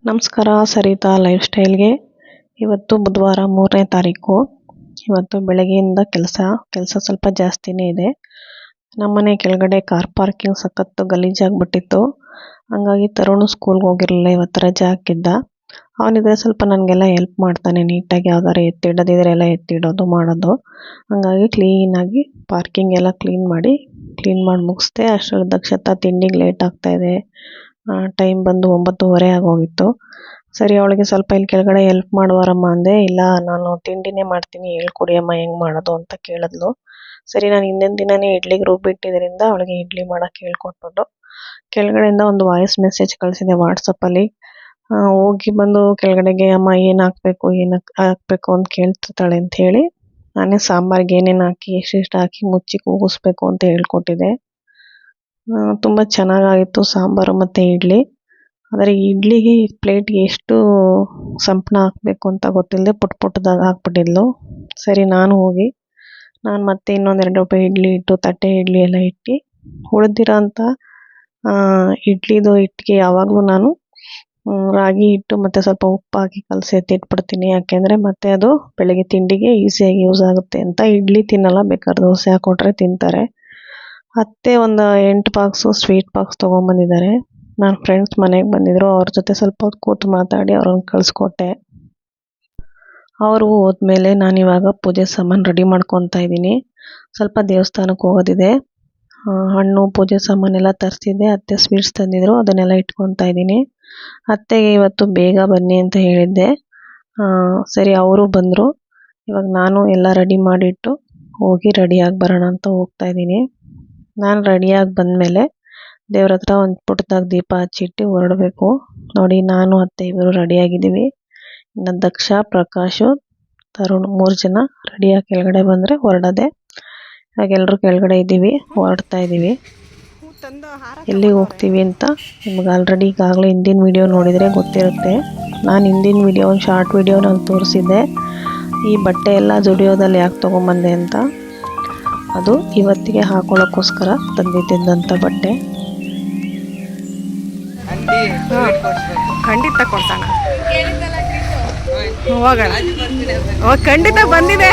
ನಮಸ್ಕಾರ ಸರಿತಾ ಲೈಫ್ ಸ್ಟೈಲ್ಗೆ. ಇವತ್ತು ಬುಧವಾರ 3ನೇ ತಾರೀಕು. ಇವತ್ತು ಬೆಳಗ್ಗೆಯಿಂದ ಕೆಲಸ ಸ್ವಲ್ಪ ಜಾಸ್ತಿನೇ ಇದೆ. ನಮ್ಮನೆ ಕೆಳಗಡೆ ಕಾರ್ ಪಾರ್ಕಿಂಗ್ ಸಖತ್ತು ಗಲೀಜಾಗ್ಬಿಟ್ಟಿತ್ತು. ಹಂಗಾಗಿ ತರುಣ್ ಸ್ಕೂಲ್ಗೆ ಹೋಗಿರಲಿಲ್ಲ, ಇವತ್ತು ರಜೆ ಹಾಕಿದ್ದ. ಅವನಿದ್ರೆ ಸ್ವಲ್ಪ ನನಗೆಲ್ಲ ಹೆಲ್ಪ್ ಮಾಡ್ತಾನೆ, ನೀಟಾಗಿ ಯಾವ್ದಾರು ಎತ್ತಿಡೋದಿದ್ರೆ ಎಲ್ಲ ಎತ್ತಿಡೋದು ಮಾಡೋದು. ಹಂಗಾಗಿ ಕ್ಲೀನಾಗಿ ಪಾರ್ಕಿಂಗ್ ಎಲ್ಲ ಕ್ಲೀನ್ ಮಾಡಿ ಮುಗಿಸ್ದೆ. ಅಷ್ಟರಲ್ಲಿ ದಕ್ಷತಾ ತಿಂಡಿಗೆ ಲೇಟ್ ಆಗ್ತಾಯಿದೆ, ಟೈಮ್ ಬಂದು 9:30 ಆಗೋಗಿತ್ತು. ಸರಿ, ಅವಳಿಗೆ ಸ್ವಲ್ಪ ಇಲ್ಲಿ ಕೆಳಗಡೆ ಹೆಲ್ಪ್ ಮಾಡುವಾರಮ್ಮ ಅಂದೆ. ಇಲ್ಲ, ನಾನು ತಿಂಡಿನೇ ಮಾಡ್ತೀನಿ, ಹೇಳ್ಕೊಡಿ ಅಮ್ಮ ಹೆಂಗೆ ಮಾಡೋದು ಅಂತ ಕೇಳಿದ್ಲು. ಸರಿ, ನಾನು ಹಿಂದಿನ ದಿನವೇ ಇಡ್ಲಿಗೆ ರುಬ್ಬಿಟ್ಟಿದ್ದರಿಂದ ಅವಳಿಗೆ ಇಡ್ಲಿ ಮಾಡೋಕ್ಕೆ ಹೇಳ್ಕೊಟ್ಬಿಟ್ಟು ಕೆಳಗಡೆಯಿಂದ ಒಂದು ವಾಯ್ಸ್ ಮೆಸೇಜ್ ಕಳಿಸಿದೆ ವಾಟ್ಸಪ್ಪಲ್ಲಿ. ಹೋಗಿ ಬಂದು ಕೆಳಗಡೆಗೆ ಅಮ್ಮ ಏನು ಹಾಕಬೇಕು ಅಂತ ಕೇಳ್ತಿರ್ತಾಳೆ ಅಂತ ಹೇಳಿ ನಾನೇ ಸಾಂಬಾರಿಗೆ ಏನೇನು ಹಾಕಿ ಎಷ್ಟೆಷ್ಟು ಹಾಕಿ ಮುಚ್ಚಿ ಕೂಗಿಸ್ಬೇಕು ಅಂತ ಹೇಳ್ಕೊಟ್ಟಿದ್ದೆ. ತುಂಬ ಚೆನ್ನಾಗಾಗಿತ್ತು ಸಾಂಬಾರು ಮತ್ತು ಇಡ್ಲಿ. ಆದರೆ ಇಡ್ಲಿಗೆ ಪ್ಲೇಟ್ಗೆ ಎಷ್ಟು ಸಂಪಣ ಹಾಕಬೇಕು ಅಂತ ಗೊತ್ತಿಲ್ಲದೆ ಪುಟ್ಟದಾಗ ಹಾಕ್ಬಿಟ್ಟಿದ್ಲು. ಸರಿ, ನಾನು ಮತ್ತೆ ಇನ್ನೊಂದೆರಡು ರೂಪಾಯಿ ಇಡ್ಲಿ ಇಟ್ಟು ತಟ್ಟೆ ಇಡ್ಲಿ ಎಲ್ಲ ಇಟ್ಟು ಉಳಿದಿರೋ ಅಂಥ ಇಡ್ಲಿದು ಹಿಟ್ಟಿಗೆ ಯಾವಾಗಲೂ ನಾನು ರಾಗಿ ಹಿಟ್ಟು ಮತ್ತು ಸ್ವಲ್ಪ ಉಪ್ಪು ಹಾಕಿ ಕಲಸಿ ಎತ್ತಿಟ್ಬಿಡ್ತೀನಿ. ಯಾಕೆಂದರೆ ಮತ್ತೆ ಅದು ಬೆಳಗ್ಗೆ ತಿಂಡಿಗೆ ಈಸಿಯಾಗಿ ಯೂಸ್ ಆಗುತ್ತೆ ಅಂತ. ಇಡ್ಲಿ ತಿನ್ನಲ್ಲ, ಬೇಕಾದ್ರೆ ದೋಸೆ ಹಾಕ್ಕೊಟ್ರೆ ತಿಂತಾರೆ. ಅತ್ತೆ ಒಂದು 8 ಬಾಕ್ಸು ಸ್ವೀಟ್ ಬಾಕ್ಸ್ ತೊಗೊಂಬಂದಿದ್ದಾರೆ. ನನ್ನ ಫ್ರೆಂಡ್ಸ್ ಮನೆಗೆ ಬಂದಿದ್ದರು, ಅವ್ರ ಜೊತೆ ಸ್ವಲ್ಪ ಹೊತ್ತು ಕೂತು ಮಾತಾಡಿ ಅವ್ರನ್ನ ಕಳಿಸ್ಕೊಟ್ಟೆ. ಅವರು ಹೋದ್ಮೇಲೆ ನಾನಿವಾಗ ಪೂಜೆ ಸಾಮಾನು ರೆಡಿ ಮಾಡ್ಕೊತಾ ಇದ್ದೀನಿ. ಸ್ವಲ್ಪ ದೇವಸ್ಥಾನಕ್ಕೆ ಹೋಗೋದಿದೆ. ಹಣ್ಣು ಪೂಜೆ ಸಾಮಾನೆಲ್ಲ ತರಿಸಿದ್ದೆ. ಅತ್ತೆ ಸ್ವೀಟ್ಸ್ ತಂದಿದ್ರು, ಅದನ್ನೆಲ್ಲ ಇಟ್ಕೊತಾ ಇದ್ದೀನಿ. ಅತ್ತೆಗೆ ಇವತ್ತು ಬೇಗ ಬನ್ನಿ ಅಂತ ಹೇಳಿದ್ದೆ. ಸರಿ, ಅವರು ಬಂದರು. ಇವಾಗ ನಾನು ಎಲ್ಲ ರೆಡಿ ಮಾಡಿಟ್ಟು ಹೋಗಿ ರೆಡಿಯಾಗಿ ಬರೋಣ ಅಂತ ಹೋಗ್ತಾ ಇದ್ದೀನಿ. ನಾನು ರೆಡಿಯಾಗಿ ಬಂದಮೇಲೆ ದೇವ್ರ ಹತ್ರ ಒಂದು ಪುಟ್ಟದಾಗ ದೀಪ ಹಚ್ಚಿಟ್ಟು ಹೊರಡಬೇಕು. ನೋಡಿ, ನಾನು ಅತ್ತೆ ಇವರು ರೆಡಿಯಾಗಿದ್ದೀವಿ. ಇನ್ನು ದಕ್ಷ, ಪ್ರಕಾಶು, ತರುಣ್ 3 ಜನ ರೆಡಿಯಾಗಿ ಕೆಳಗಡೆ ಬಂದರೆ ಹೊರಡೋದೆ. ಇವಾಗ ಎಲ್ಲರೂ ಕೆಳಗಡೆ ಇದ್ದೀವಿ, ಹೊರಡ್ತಾ ಇದ್ದೀವಿ. ಎಲ್ಲಿಗೆ ಹೋಗ್ತೀವಿ ಅಂತ ನಿಮ್ಗೆ ಈಗಾಗಲೇ ಹಿಂದಿನ ವಿಡಿಯೋ ನೋಡಿದರೆ ಗೊತ್ತಿರುತ್ತೆ. ನಾನು ಹಿಂದಿನ ವಿಡಿಯೋ ಒಂದು ಶಾರ್ಟ್ ವಿಡಿಯೋ ನಾನು ತೋರಿಸಿದ್ದೆ, ಈ ಬಟ್ಟೆ ಎಲ್ಲ ಜುಡಿಯೋದಲ್ಲಿ ಯಾಕೆ ತೊಗೊಂಬಂದೆ ಅಂತ. ಅದು ಇವತ್ತಿಗೆ ಹಾಕೊಳ್ಳೋಕ್ಕೋಸ್ಕರ ತಂದಿದ್ದಂಥ ಬಟ್ಟೆ. ಖಂಡಿತ ಕೊಡ್ತಾನ, ಹೋಗೋಣ. ಖಂಡಿತ ಬಂದಿದೆ.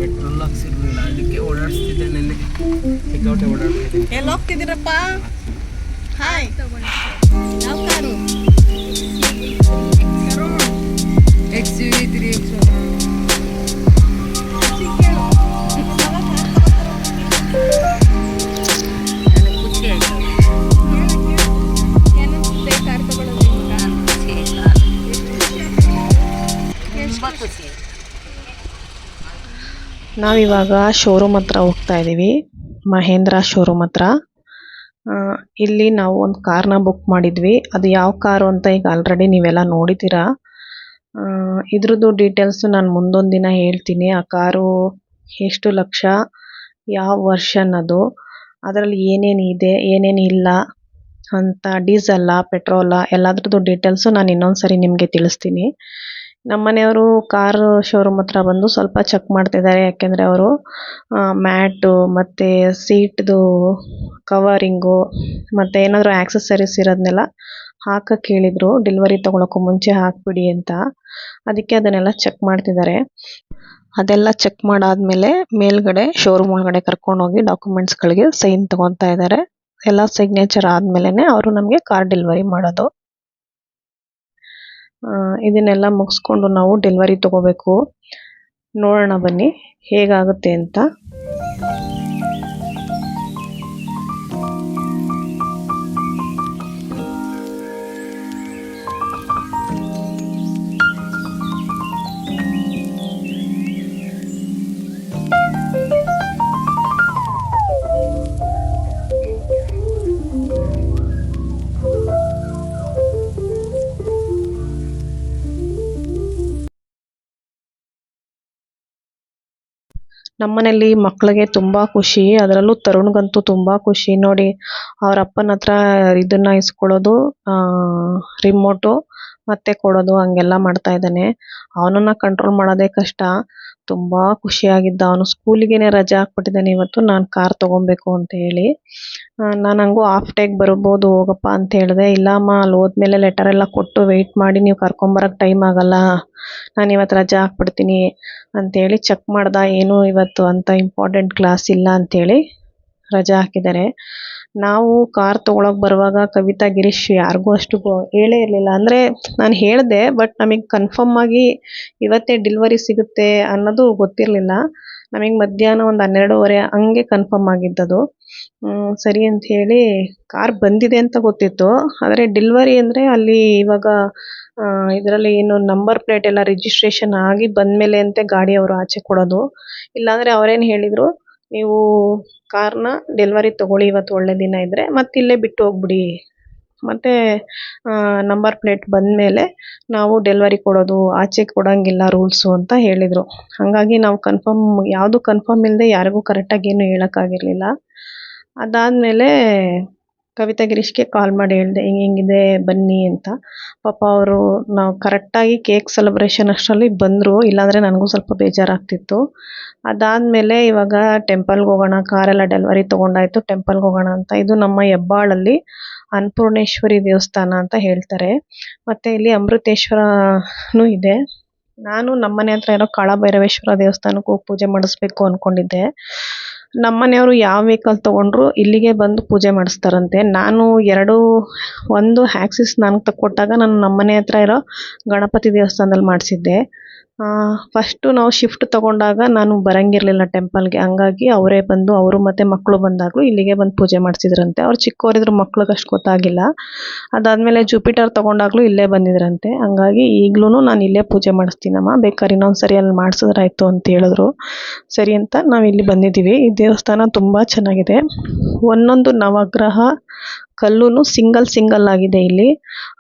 ಪೆಟ್ರೋಲ್ ಹಾಕ್ಸಿರ್ಲಿಲ್ಲ, ಅದಕ್ಕೆ ಓಡಾಡಿಸ್ತಿದ್ದೆ. ನೆನ್ನೆ ಸಿಕ್ಕಾಪಟ್ಟೆ ಓಡಾಡ್ತಿದ್ದೀನಿ. ಎಲ್ಲಿ ಹೋಗ್ತಿದ್ದೀರಪ್ಪ? ಹಾಯ್, ಯಾವ ಕಾರು? XUV3 ನಾವಿವಾಗ ಶೋರೂಮ್ ಹತ್ರ ಹೋಗ್ತಾ ಇದ್ದೀವಿ, ಮಹೇಂದ್ರ ಶೋರೂಮ್ ಹತ್ರ. ಇಲ್ಲಿ ನಾವು ಒಂದು ಕಾರ್ನ ಬುಕ್ ಮಾಡಿದ್ವಿ. ಅದು ಯಾವ ಕಾರು ಅಂತ ಈಗ ಆಲ್ರೆಡಿ ನೀವೆಲ್ಲ ನೋಡಿದ್ದೀರಾ. ಇದ್ರದ್ದು ಡೀಟೇಲ್ಸು ನಾನು ಮುಂದೊಂದು ದಿನ ಹೇಳ್ತೀನಿ. ಆ ಕಾರು ಎಷ್ಟು ಲಕ್ಷ, ಯಾವ ವರ್ಷನ್ ಅದು, ಅದರಲ್ಲಿ ಏನೇನಿದೆ ಏನೇನಿಲ್ಲ ಅಂತ, ಡೀಸೆಲ್ಲ ಪೆಟ್ರೋಲ ಎಲ್ಲದ್ರದ್ದು ಡೀಟೇಲ್ಸು ನಾನು ಇನ್ನೊಂದು ಸರಿ ನಿಮಗೆ ತಿಳಿಸ್ತೀನಿ. ನಮ್ಮನೆಯವರು ಕಾರ್ ಶೋರೂಮ್ ಹತ್ರ ಬಂದು ಸ್ವಲ್ಪ ಚೆಕ್ ಮಾಡ್ತಿದ್ದಾರೆ. ಯಾಕೆಂದರೆ ಅವರು ಮ್ಯಾಟು ಮತ್ತು ಸೀಟ್ದು ಕವರಿಂಗು ಮತ್ತು ಏನಾದರೂ ಆ್ಯಕ್ಸಸರೀಸ್ ಇರೋದನ್ನೆಲ್ಲ ಹಾಕಕ್ಕೆ ಹೇಳಿದರು. ಡೆಲಿವರಿ ತೊಗೊಳಕ್ಕೂ ಮುಂಚೆ ಹಾಕಿಬಿಡಿ ಅಂತ. ಅದಕ್ಕೆ ಅದನ್ನೆಲ್ಲ ಚೆಕ್ ಮಾಡ್ತಿದ್ದಾರೆ. ಅದೆಲ್ಲ ಚೆಕ್ ಮಾಡಾದಮೇಲೆ ಮೇಲ್ಗಡೆ ಶೋರೂಮ್ ಒಳಗಡೆ ಕರ್ಕೊಂಡೋಗಿ ಡಾಕ್ಯುಮೆಂಟ್ಸ್ಗಳಿಗೆ ಸೈನ್ ತೊಗೊತಾ ಇದ್ದಾರೆ. ಎಲ್ಲ ಸಿಗ್ನೇಚರ್ ಆದಮೇಲೆ ಅವರು ನಮಗೆ ಕಾರ್ ಡೆಲಿವರಿ ಮಾಡೋದು. ಇದನ್ನೆಲ್ಲ ಮುಗಿಸ್ಕೊಂಡು ನಾವು ಡೆಲಿವರಿ ತೊಗೋಬೇಕು. ನೋಡೋಣ ಬನ್ನಿ ಹೇಗಾಗುತ್ತೆ ಅಂತ. ನಮ್ಮನೇಲಿ ಮಕ್ಕಳಿಗೆ ತುಂಬ ಖುಷಿ, ಅದರಲ್ಲೂ ತರುಣ್ಗಂತೂ ತುಂಬ ಖುಷಿ. ನೋಡಿ, ಅವ್ರ ಅಪ್ಪನ ಹತ್ರ ಇದನ್ನು ಇಸ್ಕೊಳ್ಳೋದು, ರಿಮೋಟು, ಮತ್ತೆ ಕೊಡೋದು ಹಂಗೆಲ್ಲ ಮಾಡ್ತಾ ಇದ್ದಾನೆ. ಅವನನ್ನು ಕಂಟ್ರೋಲ್ ಮಾಡೋದೇ ಕಷ್ಟ. ತುಂಬ ಖುಷಿಯಾಗಿದ್ದ ಅವನು. ಸ್ಕೂಲಿಗೆ ರಜೆ ಹಾಕ್ಬಿಟ್ಟಿದ್ದಾನೆ ಇವತ್ತು, ನಾನು ಕಾರ್ ತೊಗೊಬೇಕು ಅಂತ ಹೇಳಿ. ನಾನು ಹಂಗೂ ಹಾಫ್ ಡೇಗೆ ಬರ್ಬೋದು ಹೋಗಪ್ಪ ಅಂತ ಹೇಳಿದೆ. ಇಲ್ಲ ಅಮ್ಮ, ಅಲ್ಲಿ ಹೋದ್ಮೇಲೆ ಲೆಟರ್ ಎಲ್ಲ ಕೊಟ್ಟು ವೆಯ್ಟ್ ಮಾಡಿ ನೀವು ಕರ್ಕೊಂಬರೋಕ್ಕೆ ಟೈಮ್ ಆಗಲ್ಲ, ನಾನು ಇವತ್ತು ರಜೆ ಹಾಕ್ಬಿಡ್ತೀನಿ ಅಂತೇಳಿ ಚೆಕ್ ಮಾಡ್ದೆ. ಏನು ಇವತ್ತು ಅಂಥ ಇಂಪಾರ್ಟೆಂಟ್ ಕ್ಲಾಸ್ ಇಲ್ಲ ಅಂಥೇಳಿ ರಜೆ ಹಾಕಿದ್ದಾರೆ. ನಾವು ಕಾರ್ ತೊಗೊಳಕ್ಕೆ ಬರುವಾಗ ಕವಿತಾ, ಗಿರೀಶ್ ಯಾರಿಗೂ ಅಷ್ಟು ಹೇಳೇ ಇರಲಿಲ್ಲ. ಅಂದರೆ ನಾನು ಹೇಳಿದೆ, ಬಟ್ ನಮಗೆ ಕನ್ಫರ್ಮ್ ಆಗಿ ಇವತ್ತೇ ಡೆಲಿವರಿ ಸಿಗುತ್ತೆ ಅನ್ನೋದು ಗೊತ್ತಿರಲಿಲ್ಲ. ನಮಗೆ ಮಧ್ಯಾಹ್ನ ಒಂದು 12:30 ಹಂಗೆ ಕನ್ಫರ್ಮ್ ಆಗಿದ್ದದು. ಸರಿ ಅಂತ ಹೇಳಿ ಕಾರ್ ಬಂದಿದೆ ಅಂತ ಗೊತ್ತಿತ್ತು. ಆದರೆ ಡೆಲಿವರಿ ಅಂದರೆ ಅಲ್ಲಿ ಇವಾಗ ಇದರಲ್ಲಿ ಏನು ನಂಬರ್ ಪ್ಲೇಟ್ ಎಲ್ಲ ರಿಜಿಸ್ಟ್ರೇಷನ್ ಆಗಿ ಬಂದಮೇಲೆ ಅಂತೆ ಗಾಡಿಯವರು ಆಚೆ ಕೊಡೋದು. ಇಲ್ಲಾಂದರೆ ಅವರೇನು ಹೇಳಿದರು, ನೀವು ಕಾರ್ನ ಡೆಲಿವರಿ ತೊಗೊಳ್ಳಿ, ಇವತ್ತು ಒಳ್ಳೆ ದಿನ ಇದ್ದರೆ ಮತ್ತೆ ಇಲ್ಲೇ ಬಿಟ್ಟು ಹೋಗ್ಬಿಡಿ, ಮತ್ತು ನಂಬರ್ ಪ್ಲೇಟ್ ಬಂದಮೇಲೆ ನಾವು ಡೆಲಿವರಿ ಕೊಡೋದು, ಆಚೆ ಕೊಡೋಂಗಿಲ್ಲ ರೂಲ್ಸು ಅಂತ ಹೇಳಿದರು. ಹಾಗಾಗಿ ನಾವು ಯಾವುದು ಕನ್ಫರ್ಮ್ ಇಲ್ಲದೆ ಯಾರಿಗೂ ಕರೆಕ್ಟಾಗಿ ಏನು ಹೇಳೋಕ್ಕಾಗಿರಲಿಲ್ಲ. ಅದಾದಮೇಲೆ ಕವಿತಾ, ಗಿರೀಶ್ಗೆ ಕಾಲ್ ಮಾಡಿ ಹೇಳಿದೆ, ಹಿಂಗಿದೆ ಬನ್ನಿ ಅಂತ. ಪಾಪ ಅವರು ನಾವು ಕರೆಕ್ಟಾಗಿ ಕೇಕ್ ಸೆಲೆಬ್ರೇಷನ್ ಅಷ್ಟರಲ್ಲಿ ಬಂದರು, ಇಲ್ಲಾಂದರೆ ನನಗೂ ಸ್ವಲ್ಪ ಬೇಜಾರಾಗ್ತಿತ್ತು. ಅದಾದಮೇಲೆ ಇವಾಗ ಟೆಂಪಲ್ಗೆ ಹೋಗೋಣ, ಕಾರೆಲ್ಲ ಡೆಲಿವರಿ ತೊಗೊಂಡಾಯ್ತು, ಟೆಂಪಲ್ಗೆ ಹೋಗೋಣ ಅಂತ. ಇದು ನಮ್ಮ ಹೆಬ್ಬಾಳಲ್ಲಿ ಅನ್ನಪೂರ್ಣೇಶ್ವರಿ ದೇವಸ್ಥಾನ ಅಂತ ಹೇಳ್ತಾರೆ. ಮತ್ತು ಇಲ್ಲಿ ಅಮೃತೇಶ್ವರನೂ ಇದೆ. ನಾನು ನಮ್ಮನೆ ಹತ್ರ ಇರೋ ಕಾಳಭೈರವೇಶ್ವರ ದೇವಸ್ಥಾನಕ್ಕೆ ಹೋಗಿ ಪೂಜೆ ಮಾಡಿಸ್ಬೇಕು ಅಂದ್ಕೊಂಡಿದ್ದೆ. ನಮ್ಮನೆಯವರು ಯಾವ ವೆಹಿಕಲ್ ತೊಗೊಂಡ್ರು ಇಲ್ಲಿಗೆ ಬಂದು ಪೂಜೆ ಮಾಡಿಸ್ತಾರಂತೆ. ನಾನು ಒಂದು ಆ್ಯಕ್ಸಿಸ್ ನನಗೆ ತಕ್ಕೊಟ್ಟಾಗ ನಾನು ನಮ್ಮನೆ ಹತ್ರ ಇರೋ ಗಣಪತಿ ದೇವಸ್ಥಾನದಲ್ಲಿ ಮಾಡಿಸಿದ್ದೆ. ಫಸ್ಟು ನಾವು ಶಿಫ್ಟ್ ತೊಗೊಂಡಾಗ ನಾನು ಬರೋಂಗಿರಲಿಲ್ಲ ಟೆಂಪಲ್ಗೆ, ಹಂಗಾಗಿ ಅವರೇ ಬಂದು, ಅವರು ಮತ್ತು ಮಕ್ಕಳು ಬಂದಾಗಲೂ ಇಲ್ಲಿಗೆ ಬಂದು ಪೂಜೆ ಮಾಡಿಸಿದ್ರಂತೆ. ಅವ್ರು ಚಿಕ್ಕವರಿದ್ರು, ಮಕ್ಳಿಗೆ ಅಷ್ಟು ಗೊತ್ತಾಗಿಲ್ಲ. ಅದಾದಮೇಲೆ ಜುಪಿಟರ್ ತೊಗೊಂಡಾಗಲೂ ಇಲ್ಲೇ ಬಂದಿದ್ರಂತೆ. ಹಂಗಾಗಿ ಈಗಲೂ ನಾನು ಇಲ್ಲೇ ಪೂಜೆ ಮಾಡಿಸ್ತೀನಮ್ಮ, ಬೇಕಾದ್ರೆ ಇನ್ನೊಂದು ಸರಿ ಅಲ್ಲಿ ಮಾಡಿಸಿದ್ರಾಯ್ತು ಅಂತ ಹೇಳಿದ್ರು. ಸರಿ ಅಂತ ನಾವು ಇಲ್ಲಿ ಬಂದಿದ್ದೀವಿ. ಈ ದೇವಸ್ಥಾನ ತುಂಬ ಚೆನ್ನಾಗಿದೆ. ಒಂದೊಂದು ನವಗ್ರಹ ಕಲ್ಲೂ ಸಿಂಗಲ್ ಆಗಿದೆ ಇಲ್ಲಿ.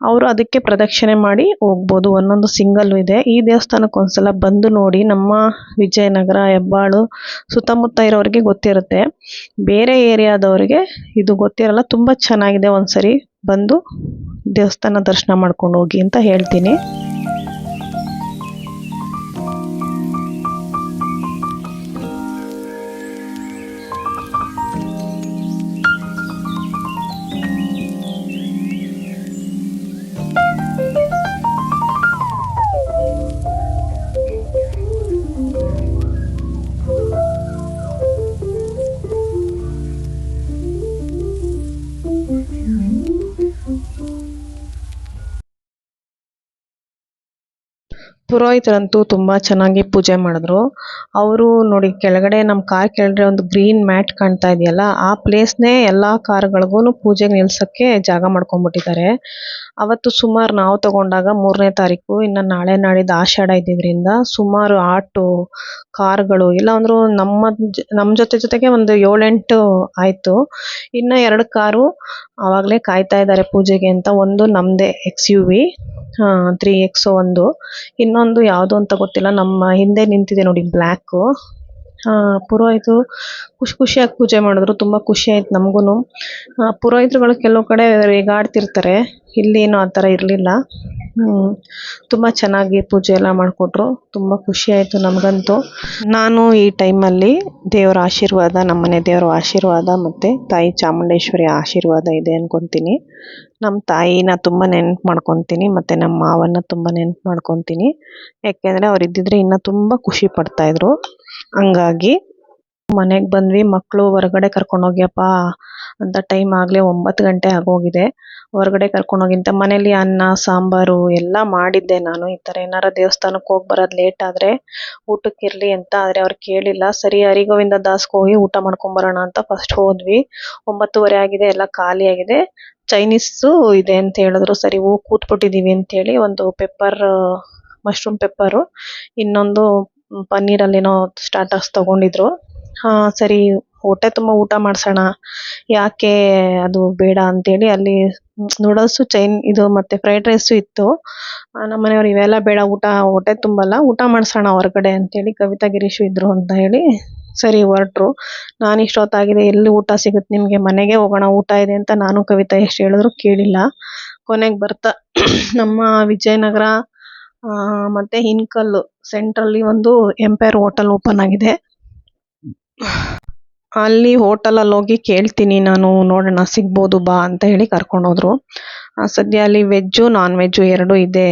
ಅವರು ಅದಕ್ಕೆ ಪ್ರದಕ್ಷಿಣೆ ಮಾಡಿ ಹೋಗ್ಬೋದು, ಒಂದೊಂದು ಸಿಂಗಲ್ಲು ಇದೆ. ಈ ದೇವಸ್ಥಾನಕ್ಕೆ ಒಂದ್ಸಲ ಬಂದು ನೋಡಿ. ನಮ್ಮ ವಿಜಯನಗರ, ಹೆಬ್ಬಾಳು ಸುತ್ತಮುತ್ತ ಇರೋರಿಗೆ ಗೊತ್ತಿರುತ್ತೆ, ಬೇರೆ ಏರಿಯಾದವ್ರಿಗೆ ಇದು ಗೊತ್ತಿರಲ್ಲ. ತುಂಬ ಚೆನ್ನಾಗಿದೆ, ಒಂದ್ಸರಿ ಬಂದು ದೇವಸ್ಥಾನ ದರ್ಶನ ಮಾಡ್ಕೊಂಡು ಹೋಗಿ ಅಂತ ಹೇಳ್ತೀನಿ. ಪುರೋಹಿತರಂತೂ ತುಂಬ ಚೆನ್ನಾಗಿ ಪೂಜೆ ಮಾಡಿದ್ರು. ಅವರು ನೋಡಿ, ಕೆಳಗಡೆ ನಮ್ಮ ಕಾರ್ ಕೆಳಗಡೆ ಒಂದು ಗ್ರೀನ್ ಮ್ಯಾಟ್ ಕಾಣ್ತಾ ಇದೆಯಲ್ಲ, ಆ ಪ್ಲೇಸ್ನೇ ಎಲ್ಲ ಕಾರ್ಗಳಿಗೂ ಪೂಜೆಗೆ ನಿಲ್ಸೋಕ್ಕೆ ಜಾಗ ಮಾಡ್ಕೊಂಡ್ಬಿಟ್ಟಿದ್ದಾರೆ. ಅವತ್ತು ಸುಮಾರು ನಾವು ತಗೊಂಡಾಗ 3ನೇ ತಾರೀಕು, ಇನ್ನು ನಾಳೆ ನಾಡಿದ್ದು ಆಷಾಢ ಇದ್ದಿದ್ದರಿಂದ ಸುಮಾರು ಆಟೋ, ಕಾರ್ಗಳು ಇಲ್ಲ ಅಂದರೂ ನಮ್ಮ ಜೊತೆಗೆ ಒಂದು 7-8 ಆಯಿತು. ಇನ್ನು 2 ಕಾರು ಆವಾಗಲೇ ಕಾಯ್ತಾ ಇದ್ದಾರೆ ಪೂಜೆಗೆ ಅಂತ. ಒಂದು ನಮ್ಮದೇ XUV 3X ಒಂದು, ಇನ್ನೊಂದು ಯಾವುದು ಅಂತ ಗೊತ್ತಿಲ್ಲ, ನಮ್ಮ ಹಿಂದೆ ನಿಂತಿದೆ ನೋಡಿ ಬ್ಲ್ಯಾಕು. ಪುರೋಹಿತರು ಖುಷಿಯಾಗಿ ಪೂಜೆ ಮಾಡಿದ್ರು. ತುಂಬ ಖುಷಿ ಆಯ್ತು ನಮಗೂ. ಪುರೋಹಿತರುಗಳು ಕೆಲವು ಕಡೆ ರೇಗಾಡ್ತಿರ್ತಾರೆ, ಇಲ್ಲೇನು ಆ ಥರ ಇರಲಿಲ್ಲ. ತುಂಬ ಚೆನ್ನಾಗಿ ಪೂಜೆ ಎಲ್ಲ ಮಾಡಿಕೊಟ್ರು. ತುಂಬ ಖುಷಿ ಆಯಿತು ನಮಗಂತೂ. ನಾನು ಈ ಟೈಮಲ್ಲಿ ದೇವರ ಆಶೀರ್ವಾದ, ನಮ್ಮನೆ ದೇವರ ಆಶೀರ್ವಾದ ಮತ್ತು ತಾಯಿ ಚಾಮುಂಡೇಶ್ವರಿ ಆಶೀರ್ವಾದ ಇದೆ ಅಂದ್ಕೊತೀನಿ. ನಮ್ಮ ತಾಯಿನ ತುಂಬ ನೆನಪು ಮಾಡ್ಕೊತೀನಿ, ಮತ್ತು ನಮ್ಮ ಮಾವನ್ನ ತುಂಬ ನೆನಪು ಮಾಡ್ಕೊತೀನಿ. ಯಾಕೆಂದರೆ ಅವ್ರು ಇದ್ದಿದ್ರೆ ಇನ್ನೂ ತುಂಬ ಖುಷಿ ಪಡ್ತಾಯಿದ್ರು. ಹಂಗಾಗಿ ಮನೆಗೆ ಬಂದ್ವಿ. ಮಕ್ಕಳು ಹೊರಗಡೆ ಕರ್ಕೊಂಡೋಗ್ಯಪ್ಪ ಅಂತ ಟೈಮ್ ಆಗಲೇ 9 ಗಂಟೆ ಆಗೋಗಿದೆ. ಹೊರಗಡೆ ಕರ್ಕೊಂಡೋಗಿಂತ ಮನೇಲಿ ಅನ್ನ ಸಾಂಬಾರು ಎಲ್ಲ ಮಾಡಿದ್ದೆ ನಾನು. ಈ ಥರ ಏನಾರ ದೇವಸ್ಥಾನಕ್ಕೆ ಹೋಗಿ ಬರೋದು ಲೇಟ್ ಆದರೆ ಊಟಕ್ಕಿರಲಿ ಅಂತ. ಆದರೆ ಅವ್ರು ಕೇಳಿಲ್ಲ. ಸರಿ, ಹರಿಗೋವಿಂದ ದಾಸ್ಗೆ ಹೋಗಿ ಊಟ ಮಾಡ್ಕೊಂಬರೋಣ ಅಂತ ಫಸ್ಟ್ ಹೋದ್ವಿ. 9:30 ಆಗಿದೆ, ಎಲ್ಲ ಖಾಲಿಯಾಗಿದೆ. ಚೈನೀಸು ಇದೆ ಅಂತ ಹೇಳಿದ್ರು. ಸರಿ ಹೋಗಿ ಕೂತ್ಬಿಟ್ಟಿದ್ದೀವಿ ಅಂತೇಳಿ ಒಂದು ಮಶ್ರೂಮ್ ಪೆಪ್ಪರು, ಇನ್ನೊಂದು ಪನ್ನೀರಲ್ಲೇನೋ ಸ್ಟಾರ್ಟರ್ಸ್ ತೊಗೊಂಡಿದ್ರು. ಸರಿ ಹೊಟ್ಟೆ ತುಂಬ ಊಟ ಮಾಡಿಸೋಣ, ಯಾಕೆ ಅದು ಬೇಡ ಅಂತೇಳಿ ಅಲ್ಲಿ ನೂಡಲ್ಸು ಇದು ಮತ್ತು ಫ್ರೈಡ್ ರೈಸು ಇತ್ತು. ನಮ್ಮ ಮನೆಯವ್ರು ಇವೆಲ್ಲ ಬೇಡ, ಹೊಟ್ಟೆ ತುಂಬಲ್ಲ, ಊಟ ಮಾಡಿಸೋಣ ಹೊರಗಡೆ ಅಂತೇಳಿ. ಕವಿತಾ, ಗಿರೀಶು ಇದ್ದರು ಅಂತ ಹೇಳಿ ಸರಿ ಹೊರಟ್ರು. ನಾನು ಇಷ್ಟೊತ್ತಾಗಿದೆ, ಎಲ್ಲಿ ಊಟ ಸಿಗುತ್ತೆ ನಿಮಗೆ, ಮನೆಗೆ ಹೋಗೋಣ ಊಟ ಇದೆ ಅಂತ ನಾನು ಕವಿತಾ ಎಷ್ಟು ಹೇಳಿದ್ರು ಕೇಳಿಲ್ಲ. ಕೊನೆಗೆ ಬರ್ತಾ ನಮ್ಮ ವಿಜಯನಗರ ಮತ್ತು ಹಿನಕಲ್ಲು ಸೆಂಟ್ರಲ್ಲಿ ಒಂದು ಎಂಪೈರ್ ಹೋಟೆಲ್ ಓಪನ್ ಆಗಿದೆ. ಅಲ್ಲಿ ಹೋಟೆಲಲ್ಲಿ ಹೋಗಿ ಕೇಳ್ತೀನಿ ನಾನು, ನೋಡೋಣ ಸಿಗ್ಬೋದು ಬಾ ಅಂತ ಹೇಳಿ ಕರ್ಕೊಂಡೋದ್ರು. ಸದ್ಯ ಅಲ್ಲಿ ವೆಜ್ಜು ನಾನ್ ವೆಜ್ಜು ಎರಡೂ ಇದೆ,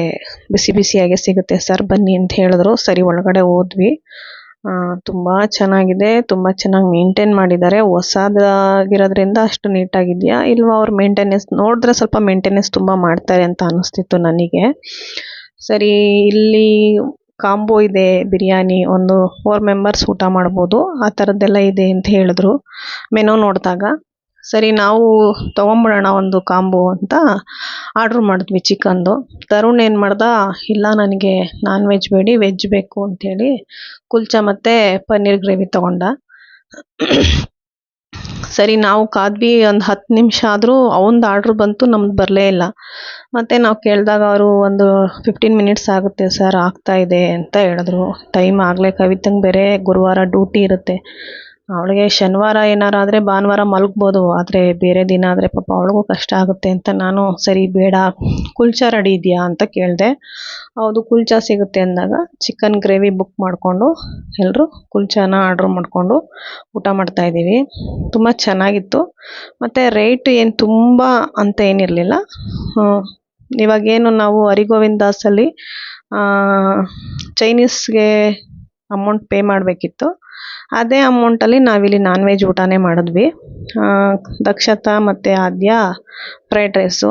ಬಿಸಿ ಬಿಸಿಯಾಗೆ ಸಿಗುತ್ತೆ ಸರ್ ಬನ್ನಿ ಅಂತ ಹೇಳಿದ್ರು. ಸರಿ ಒಳಗಡೆ ಹೋದ್ವಿ. ತುಂಬ ಚೆನ್ನಾಗಿದೆ, ತುಂಬ ಚೆನ್ನಾಗಿ ಮೇಂಟೈನ್ ಮಾಡಿದ್ದಾರೆ. ಹೊಸದಾಗಿರೋದ್ರಿಂದ ಅಷ್ಟು ನೀಟಾಗಿದೆಯಾ ಇಲ್ವಾ ಅವ್ರ ಮೇಂಟೆನೆನ್ಸ್ ನೋಡಿದ್ರೆ ಸ್ವಲ್ಪ ಮೇಂಟೆನೆನ್ಸ್ ತುಂಬ ಮಾಡ್ತಾರೆ ಅಂತ ಅನ್ನಿಸ್ತಿತ್ತು ನನಗೆ. ಸರಿ ಇಲ್ಲಿ ಕಾಂಬೋ ಇದೆ, ಬಿರಿಯಾನಿ ಒಂದು 4 ಮೆಂಬರ್ಸ್ ಊಟ ಮಾಡ್ಬೋದು, ಆ ಥರದ್ದೆಲ್ಲ ಇದೆ ಅಂತ ಹೇಳಿದ್ರು ಮೆನು ನೋಡಿದಾಗ. ಸರಿ ನಾವು ತೊಗೊಂಬಿಡೋಣ ಒಂದು ಕಾಂಬೋ ಅಂತ ಆರ್ಡ್ರ್ ಮಾಡಿದ್ವಿ ಚಿಕನ್ದು. ತರುಣ್ ಏನು ಮಾಡ್ದ, ಇಲ್ಲ ನನಗೆ ನಾನ್ ವೆಜ್ ಬೇಡಿ ವೆಜ್ ಬೇಕು ಅಂಥೇಳಿ ಕುಲ್ಚಾ ಮತ್ತು ಪನ್ನೀರ್ ಗ್ರೇವಿ ತೊಗೊಂಡ. ಸರಿ ನಾವು ಕಾದ್ವಿ, ಒಂದು 10 ನಿಮಿಷ ಆದರೂ ಅವನದು ಆರ್ಡ್ರ್ ಬಂತು, ನಮ್ದು ಬರಲೇ ಇಲ್ಲ. ಮತ್ತು ನಾವು ಕೇಳಿದಾಗ ಅವರು ಒಂದು 15 ಮಿನಿಟ್ಸ್ ಆಗುತ್ತೆ ಸರ್, ಆಗ್ತಾ ಇದೆ ಅಂತ ಹೇಳಿದ್ರು. ಟೈಮ್ ಆಗಲೇ ಕವಿತಂಗೆ ಬೇರೆ ಗುರುವಾರ ಡ್ಯೂಟಿ ಇರುತ್ತೆ. ಅವಳಿಗೆ ಶನಿವಾರ ಏನಾರು ಆದರೆ ಭಾನುವಾರ ಮಲಗ್ಬೋದು, ಆದರೆ ಬೇರೆ ದಿನ ಆದರೆ ಪಾಪ ಅವಳಿಗೂ ಕಷ್ಟ ಆಗುತ್ತೆ ಅಂತ ನಾನು ಸರಿ ಬೇಡ ಕುಲ್ಚಾ ರೆಡಿ ಇದೆಯಾ ಅಂತ ಕೇಳಿದೆ. ಹೌದು ಕುಲ್ಚಾ ಸಿಗುತ್ತೆ ಅಂದಾಗ ಚಿಕನ್ ಗ್ರೇವಿ ಬುಕ್ ಮಾಡಿಕೊಂಡು ಎಲ್ಲರೂ ಕುಲ್ಚಾನ ಆರ್ಡ್ರ್ ಮಾಡಿಕೊಂಡು ಊಟ ಮಾಡ್ತಾಯಿದ್ದೀವಿ. ತುಂಬ ಚೆನ್ನಾಗಿತ್ತು. ಮತ್ತು ರೇಟ್ ಏನು ತುಂಬ ಅಂತ ಏನಿರಲಿಲ್ಲ. ಇವಾಗೇನು ನಾವು ಹರಿಗೋವಿಂದಾಸಲ್ಲಿ ಚೈನೀಸ್ಗೆ ಅಮೌಂಟ್ ಪೇ ಮಾಡಬೇಕಿತ್ತು, ಅದೇ ಅಮೌಂಟಲ್ಲಿ ನಾವಿಲ್ಲಿ ನಾನ್ ವೆಜ್ ಊಟನೇ ಮಾಡಿದ್ವಿ. ದಕ್ಷತಾ ಮತ್ತು ಆದ್ಯ ಫ್ರೈಡ್ ರೈಸು.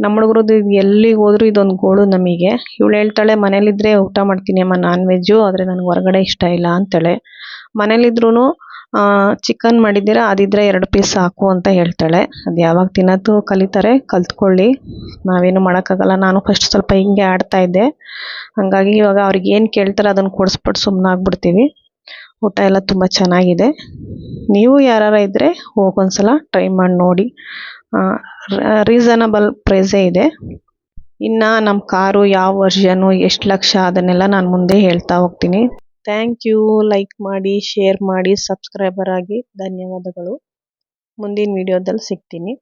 ನಮ್ಮ ಹುಡುಗರದ್ದು ಎಲ್ಲಿಗೆ ಹೋದ್ರೂ ಇದೊಂದು ಗೋಳು ನಮಗೆ. ಇವಳು ಹೇಳ್ತಾಳೆ ಮನೇಲಿದ್ದರೆ ಊಟ ಮಾಡ್ತೀನಿ ಅಮ್ಮ ನಾನ್ ವೆಜ್ಜು, ಆದರೆ ನನಗೆ ಹೊರಗಡೆ ಇಷ್ಟ ಇಲ್ಲ ಅಂತಾಳೆ. ಮನೇಲಿದ್ರೂ ಚಿಕನ್ ಮಾಡಿದ್ದೀರಾ ಅದಿದ್ದರೆ 2 ಪೀಸ್ ಸಾಕು ಅಂತ ಹೇಳ್ತಾಳೆ. ಅದು ಯಾವಾಗ ತಿನ್ನೋದು ಕಲಿತಾರೆ, ಕಲ್ತ್ಕೊಳ್ಳಿ, ನಾವೇನು ಮಾಡೋಕ್ಕಾಗಲ್ಲ. ನಾನು ಫಸ್ಟ್ ಸ್ವಲ್ಪ ಹಿಂಗೆ ಆಡ್ತಾಯಿದ್ದೆ, ಹಾಗಾಗಿ ಇವಾಗ ಅವ್ರಿಗೆ ಏನು ಕೇಳ್ತಾರೆ ಅದನ್ನು ಕೊಡಿಸ್ಬಿಟ್ಟು ಸುಮ್ಮನಾಗ್ಬಿಡ್ತೀವಿ. ಊಟ ಎಲ್ಲ ತುಂಬ ಚೆನ್ನಾಗಿದೆ. ನೀವು ಯಾರು ಇದ್ದರೆ ಹೋಗೊಂದ್ಸಲ ಟ್ರೈ ಮಾಡಿ ನೋಡಿ. ರೀಸನಬಲ್ ಪ್ರೈಸೇ ಇದೆ. ಇನ್ನು ನಮ್ಮ ಕಾರು ಯಾವ ವರ್ಷನು ಎಷ್ಟು ಲಕ್ಷ ಅದನ್ನೆಲ್ಲ ನಾನು ಮುಂದೆ ಹೇಳ್ತಾ ಹೋಗ್ತೀನಿ. Thank you. ಲೈಕ್ ಮಾಡಿ, ಶೇರ್ ಮಾಡಿ, ಸಬ್ಸ್ಕ್ರೈಬರ್ ಆಗಿ. ಧನ್ಯವಾದಗಳು. ಮುಂದಿನ ವಿಡಿಯೋದಲ್ಲಿ ಸಿಗ್ತೀನಿ.